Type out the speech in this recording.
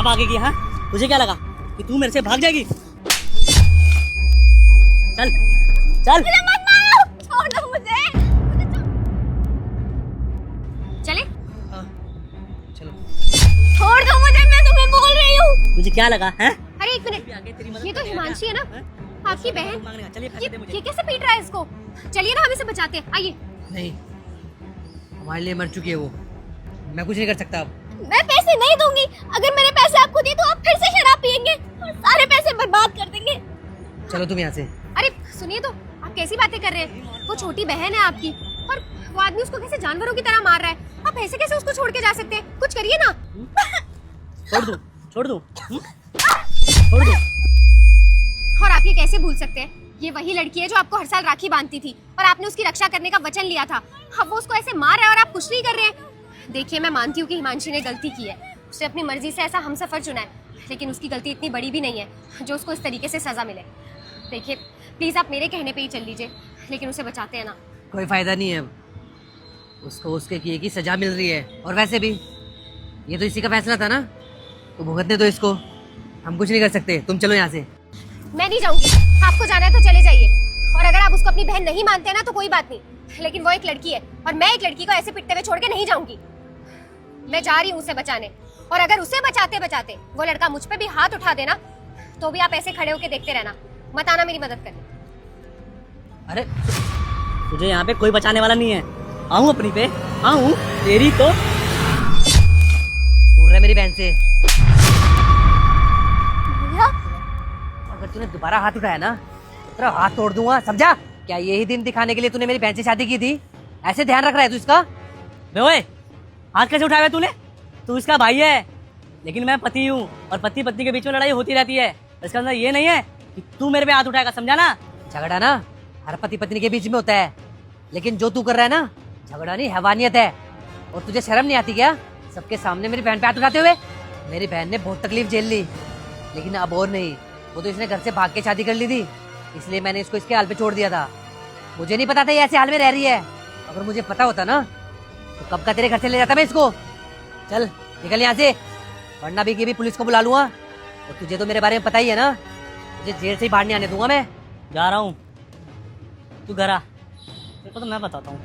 भागेगी? हाँ, तुझे क्या लगा कि तू मेरे से भाग जाएगी? चल चल। मुझे मत मारो, छोड़ दो मुझे। चले? हाँ, चलो। छोड़ दो मुझे, मैं तुम्हें बोल रही हूँ। तुझे क्या लगा? हैं? अरे एक मिनट, ये तो हिमांशी है ना, आपकी बहन। ये कैसे पीट रहा है इसको? चलिए ना, हम इसे बचाते हैं, आइए। नहीं, हमारे लिए मर चुकी है वो, मैं कुछ नहीं कर सकता अब। मैं पैसे नहीं दूंगी। अगर मैंने पैसे आपको दिए तो आप फिर से शराब पियेंगे और सारे पैसे बर्बाद कर देंगे। चलो तुम यहाँ से। अरे सुनिए तो, आप कैसी बातें कर रहे हैं? वो छोटी बहन है आपकी और वो आदमी उसको कैसे जानवरों की तरह मार रहा है। आप ऐसे कैसे उसको छोड़ के जा सकते हैं? कुछ करिए ना। छोड़ दूं? छोड़ दूं? छोड़ दूं? और आप ये कैसे भूल सकते हैं? ये वही लड़की है जो आपको हर साल राखी बांधती थी और आपने उसकी रक्षा करने का वचन लिया था। अब वो उसको ऐसे मार रहा है और आप कुछ नहीं कर रहे हैं। देखिए, मैं मानती हूँ कि हिमांशी ने गलती की है, उसने अपनी मर्जी से ऐसा हमसफर चुना है, लेकिन उसकी गलती इतनी बड़ी भी नहीं है जो उसको इस तरीके से सजा मिले। देखिए प्लीज, आप मेरे कहने पे ही चल लीजिए, लेकिन उसे बचाते हैं ना। कोई फायदा नहीं है अब, उसको उसके किए की सजा मिल रही है। और वैसे भी ये तो इसी का फैसला था ना, तो भुगतने दो इसको, हम कुछ नहीं कर सकते। तुम चलो यहाँ से। मैं नहीं जाऊंगी, आपको जाना है तो चले जाइए। और अगर आप उसको अपनी बहन नहीं मानते ना तो कोई बात नहीं, लेकिन वो एक लड़की है और मैं एक लड़की को ऐसे पिटते हुए छोड़ के नहीं जाऊंगी। मैं जा रही हूँ उसे बचाने, और अगर उसे बचाते बचाते वो लड़का मुझ पे भी हाथ उठा देना तो भी आप ऐसे खड़े होके देखते रहना, मत आना मेरी मदद करने। अरे तुझे यहाँ पे कोई बचाने वाला नहीं है। आऊँ अपनी पे, आऊँ तेरी तो। दूर रह मेरी बहन से। भैया, अगर तूने दोबारा हाथ उठाया ना तो तेरा हाथ तोड़ दूंगा, समझा? क्या यही दिन दिखाने के लिए तूने मेरी बहन से शादी की थी? ऐसे ध्यान रख रहा है तू इसका? बे ओए, हाथ कैसे उठाया तूने? तू इसका भाई है, लेकिन मैं पति हूँ और पति पत्नी के बीच में लड़ाई होती रहती है। इसका मतलब ये नहीं है कि तू मेरे पे हाथ उठाएगा, समझा ना? झगड़ा ना हर पति पत्नी के बीच में होता है, लेकिन जो तू कर रहा है ना, झगड़ा नहीं हैवानियत है। और तुझे शर्म नहीं आती क्या सबके सामने मेरी बहन पे हाथ उठाते हुए? मेरी बहन ने बहुत तकलीफ झेल ली, लेकिन अब और नहीं। वो तो इसने घर से भाग के शादी कर ली थी, इसलिए मैंने इसको इसके हाल पे छोड़ दिया था। मुझे नहीं पता था ये ऐसे हाल में रह रही है। अगर मुझे पता होता ना तो कब का तेरे घर से ले जाता मैं इसको। चल निकल यहाँ से, वरना भी पुलिस को बुला लूंगा। और तुझे तो मेरे बारे में पता ही है ना, तुझे जेल से ही बाहर नहीं आने दूंगा मैं। जा रहा हूँ, तू घर आ, तेरे को तो मैं बताता हूँ।